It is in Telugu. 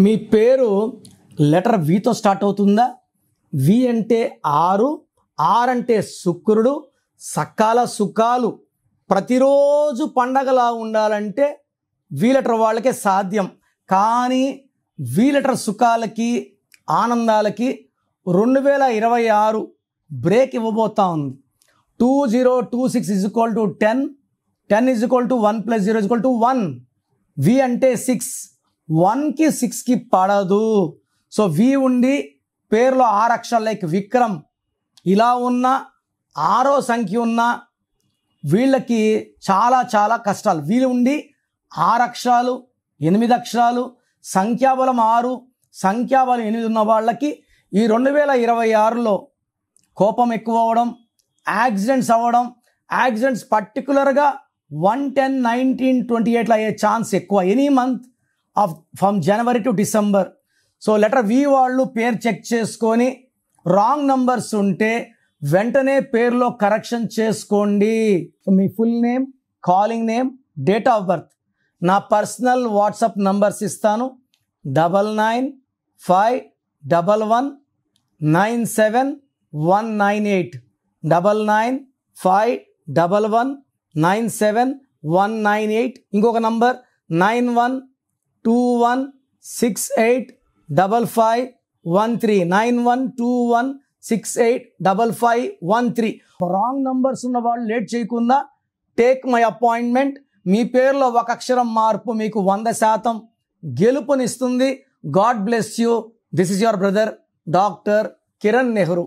మీ పేరు లెటర్ వితో స్టార్ట్ అవుతుందా? వి అంటే ఆరు, ఆర్ అంటే శుక్రుడు, సకాల సుఖాలు ప్రతిరోజు పండగలా ఉండాలంటే వి లెటర్ వాళ్ళకే సాధ్యం. కానీ వి లెటర్ సుఖాలకి ఆనందాలకి 2026 బ్రేక్ ఇవ్వబోతా ఉంది. 2026 is equal to 10, 10 is equal to 1 + 0 is equal to 1. వి అంటే 6, 1కి 6కి పడదు. సో వి ఉండి పేరులో 6 అక్షరాలు లైక్ విక్రమ్ ఇలా ఉన్న 6వ సంఖ్య ఉన్న వీళ్ళకి చాలా చాలా కష్టాలు. వీళ్ళు ఉండి 6 అక్షరాలు 8 అక్షరాలు సంఖ్యాబలం 6 సంఖ్యాబలం 8 ఉన్న వాళ్ళకి ఈ 2026లో కోపం ఎక్కువ అవ్వడం, యాక్సిడెంట్స్ అవ్వడం, యాక్సిడెంట్స్ పర్టికులర్గా 1, 10, 19, 28 అయ్యే ఛాన్స్ ఎక్కువ any month of from January to December. So letter V వాళ్ళు పేరు చెక్ చేసుకొని రాంగ్ నంబర్స్ ఉంటే వెంటనే పేరులో కరెక్షన్ చేసుకోండి. So me full name, calling name, date of birth, నా పర్సనల్ వాట్సాప్ నంబర్స్ ఇస్తాను. 9951197198 9951197198. ఇంకొక నంబర్ 9121685513 9121685513. రాంగ్ నంబర్స్ ఉన్న వాళ్ళు లేట్ చేయకుండా టేక్ మై అపాయింట్మెంట్. మీ పేరులో ఒక అక్షరం మార్పు మీకు 100% గెలుపునిస్తుంది. God bless you. This is your brother doctor Kiran Nehru.